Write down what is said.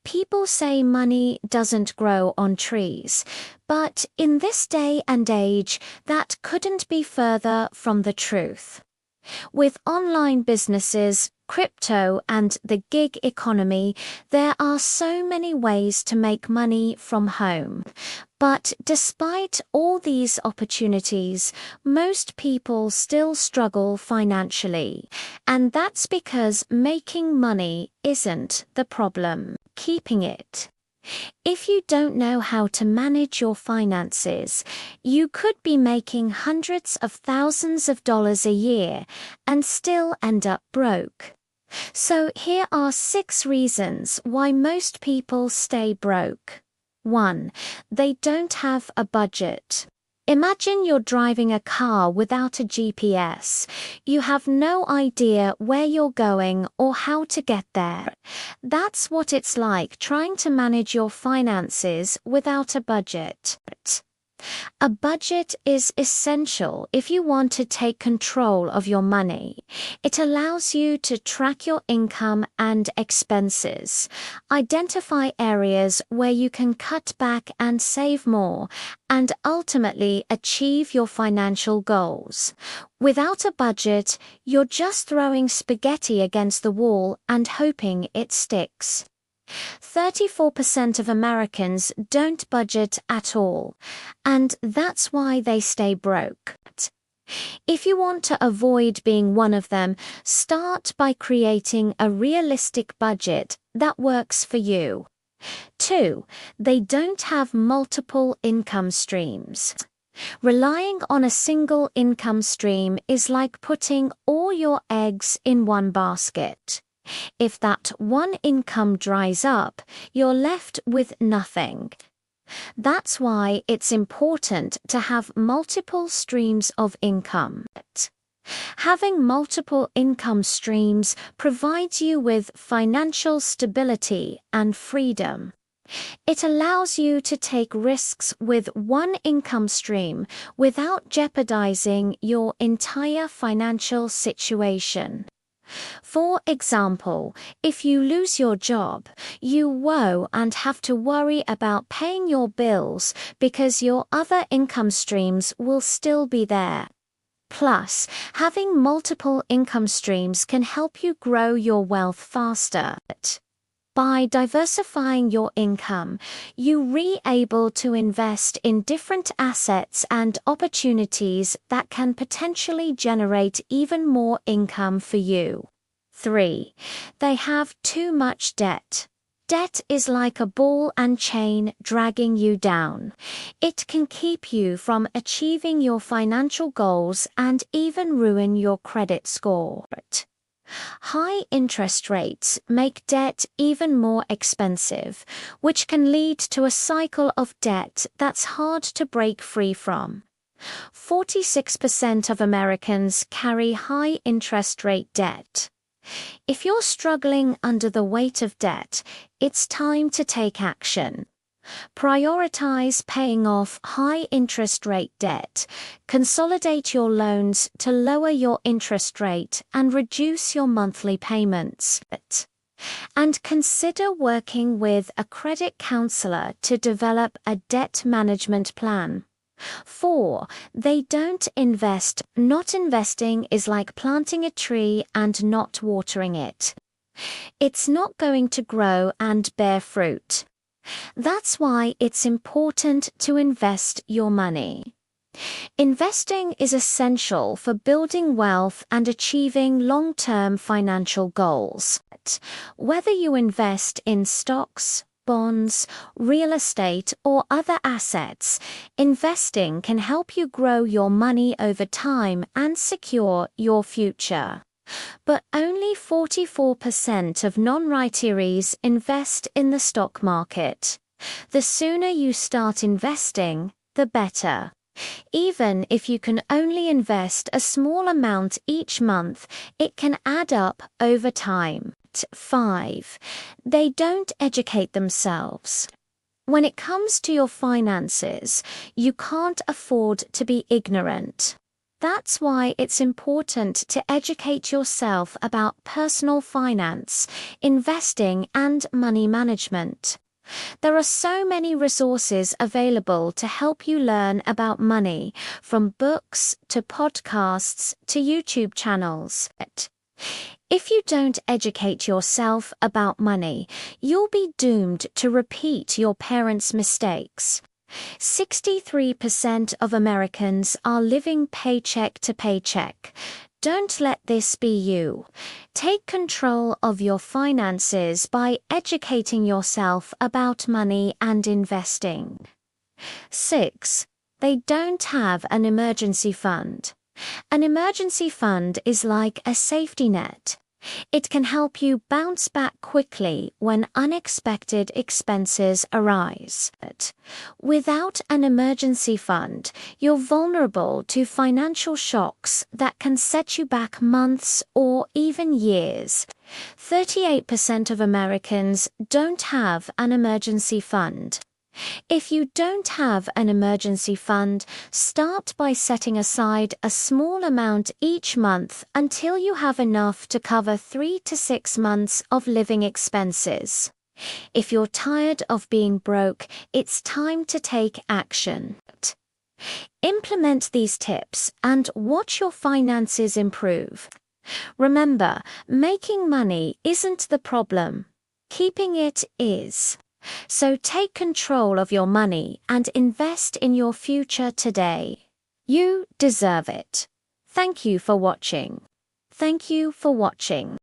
People say money doesn't grow on trees, but in this day and age, that couldn't be further from the truth. With online businesses, crypto, and the gig economy, there are so many ways to make money from home. But despite all these opportunities, most people still struggle financially. And that's because making money isn't the problem, keeping it. If you don't know how to manage your finances, you could be making hundreds of thousands of dollars a year and still end up broke. So here are 6 reasons why most people stay broke. 1. They don't have a budget. Imagine you're driving a car without a GPS. You have no idea where you're going or how to get there. That's what it's like trying to manage your finances without a budget. A budget is essential if you want to take control of your money. It allows you to track your income and expenses, identify areas where you can cut back and save more, and ultimately achieve your financial goals. Without a budget, you're just throwing spaghetti against the wall and hoping it sticks. 34% of Americans don't budget at all, and that's why they stay broke. If you want to avoid being one of them, start by creating a realistic budget that works for you. 2. They don't have multiple income streams. Relying on a single income stream is like putting all your eggs in one basket. If that one income dries up, you're left with nothing. That's why it's important to have multiple streams of income. Having multiple income streams provides you with financial stability and freedom. It allows you to take risks with one income stream without jeopardizing your entire financial situation. For example, if you lose your job, you woe and have to worry about paying your bills because your other income streams will still be there. Plus, having multiple income streams can help you grow your wealth faster. By diversifying your income, you're able to invest in different assets and opportunities that can potentially generate even more income for you. 3. They have too much debt. Debt is like a ball and chain dragging you down. It can keep you from achieving your financial goals and even ruin your credit score. High interest rates make debt even more expensive, which can lead to a cycle of debt that's hard to break free from. 46% of Americans carry high interest rate debt. If you're struggling under the weight of debt, it's time to take action. Prioritize paying off high interest rate debt, consolidate your loans to lower your interest rate and reduce your monthly payments. And consider working with a credit counselor to develop a debt management plan. 4. They don't invest. Not investing is like planting a tree and not watering it. It's not going to grow and bear fruit. That's why it's important to invest your money. Investing is essential for building wealth and achieving long-term financial goals. Whether you invest in stocks, bonds, real estate, or other assets, investing can help you grow your money over time and secure your future. But only 44% of non-retirees invest in the stock market. The sooner you start investing, the better. Even if you can only invest a small amount each month, it can add up over time. 5. They don't educate themselves. When it comes to your finances, you can't afford to be ignorant. That's why it's important to educate yourself about personal finance, investing, and money management. There are so many resources available to help you learn about money, from books to podcasts to YouTube channels. If you don't educate yourself about money, you'll be doomed to repeat your parents' mistakes. 63% of Americans are living paycheck to paycheck. Don't let this be you. Take control of your finances by educating yourself about money and investing. 6. They don't have an emergency fund. An emergency fund is like a safety net. It can help you bounce back quickly when unexpected expenses arise. Without an emergency fund, you're vulnerable to financial shocks that can set you back months or even years. 38% of Americans don't have an emergency fund. If you don't have an emergency fund, start by setting aside a small amount each month until you have enough to cover 3 to 6 months of living expenses. If you're tired of being broke, it's time to take action. Implement these tips and watch your finances improve. Remember, making money isn't the problem. Keeping it is. So take control of your money and invest in your future today. You deserve it. Thank you for watching. Thank you for watching.